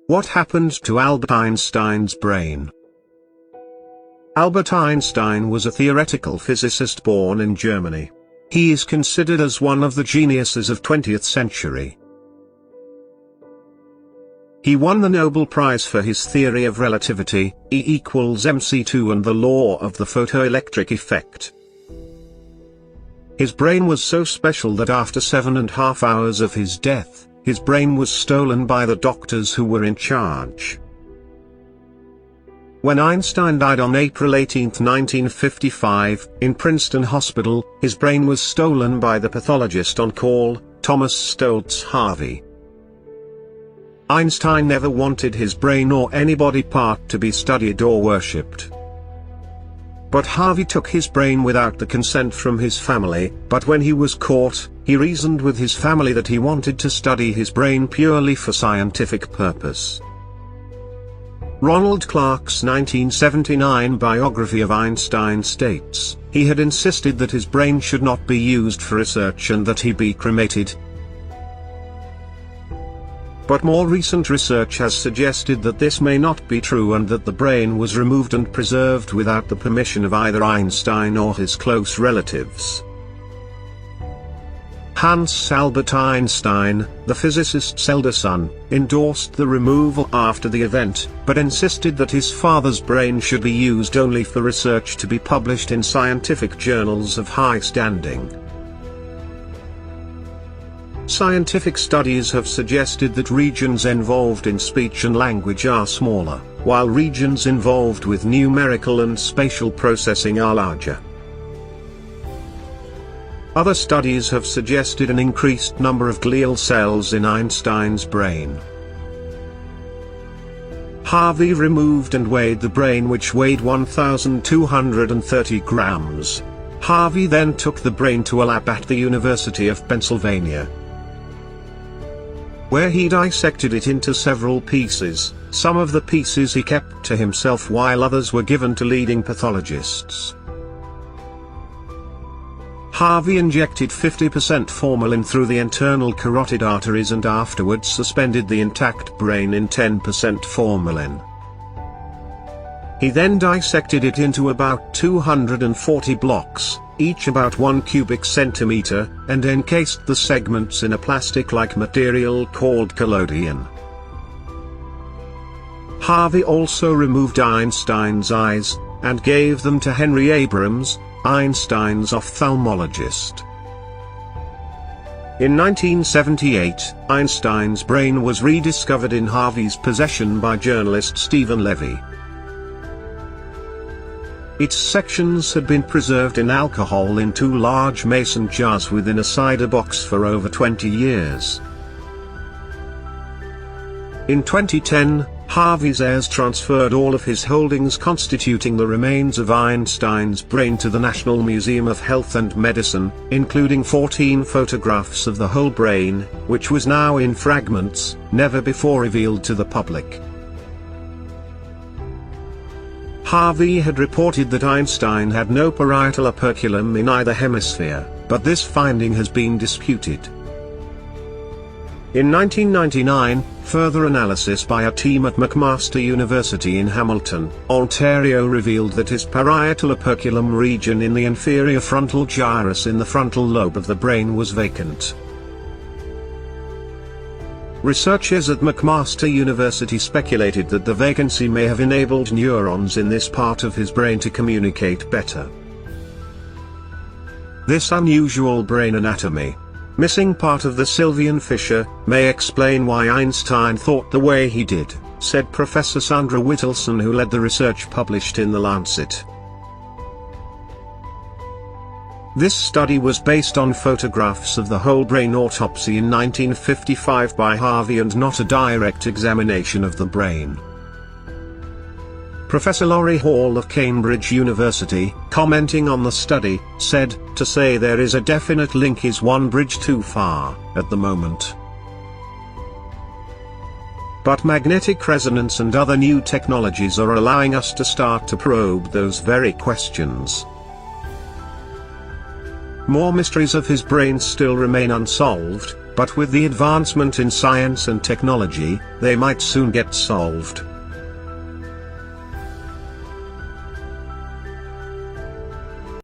What happened to Albert Einstein's brain? Albert Einstein was a theoretical physicist born in Germany. He is considered as one of the geniuses of 20th century. He won the Nobel Prize for his theory of relativity, E=mc2, and the law of the photoelectric effect. His brain was so special that after 7.5 hours of his death, his brain was stolen by the doctors who were in charge. When Einstein died on April 18, 1955, in Princeton Hospital, his brain was stolen by the pathologist on call, Thomas Stoltz Harvey. Einstein never wanted his brain or any body part to be studied or worshipped. But Harvey took his brain without the consent from his family, but when he was caught, he reasoned with his family that he wanted to study his brain purely for scientific purpose. Ronald Clark's 1979 biography of Einstein states, he had insisted that his brain should not be used for research and that he be cremated. But more recent research has suggested that this may not be true and that the brain was removed and preserved without the permission of either Einstein or his close relatives. Hans Albert Einstein, the physicist's elder son, endorsed the removal after the event, but insisted that his father's brain should be used only for research to be published in scientific journals of high standing. Scientific studies have suggested that regions involved in speech and language are smaller, while regions involved with numerical and spatial processing are larger. Other studies have suggested an increased number of glial cells in Einstein's brain. Harvey removed and weighed the brain, which weighed 1,230 grams. Harvey then took the brain to a lab at the University of Pennsylvania, where he dissected it into several pieces. Some of the pieces he kept to himself while others were given to leading pathologists. Harvey injected 50% formalin through the internal carotid arteries and afterwards suspended the intact brain in 10% formalin. He then dissected it into about 240 blocks, each about 1 cubic centimeter, and encased the segments in a plastic-like material called collodion. Harvey also removed Einstein's eyes, and gave them to Henry Abrams, Einstein's ophthalmologist. In 1978, Einstein's brain was rediscovered in Harvey's possession by journalist Stephen Levy. Its sections had been preserved in alcohol in 2 large mason jars within a cider box for over 20 years. In 2010, Harvey's heirs transferred all of his holdings constituting the remains of Einstein's brain to the National Museum of Health and Medicine, including 14 photographs of the whole brain, which was now in fragments, never before revealed to the public. Harvey had reported that Einstein had no parietal operculum in either hemisphere, but this finding has been disputed. In 1999, further analysis by a team at McMaster University in Hamilton, Ontario revealed that his parietal operculum region in the inferior frontal gyrus in the frontal lobe of the brain was vacant. Researchers at McMaster University speculated that the vacancy may have enabled neurons in this part of his brain to communicate better. This unusual brain anatomy, missing part of the Sylvian fissure, may explain why Einstein thought the way he did, said Professor Sandra Whittleson, who led the research published in The Lancet. This study was based on photographs of the whole brain autopsy in 1955 by Harvey and not a direct examination of the brain. Professor Laurie Hall of Cambridge University, commenting on the study, said, "To say there is a definite link is one bridge too far, at the moment. But magnetic resonance and other new technologies are allowing us to start to probe those very questions." More mysteries of his brain still remain unsolved, But with the advancement in science and technology, they might soon get solved.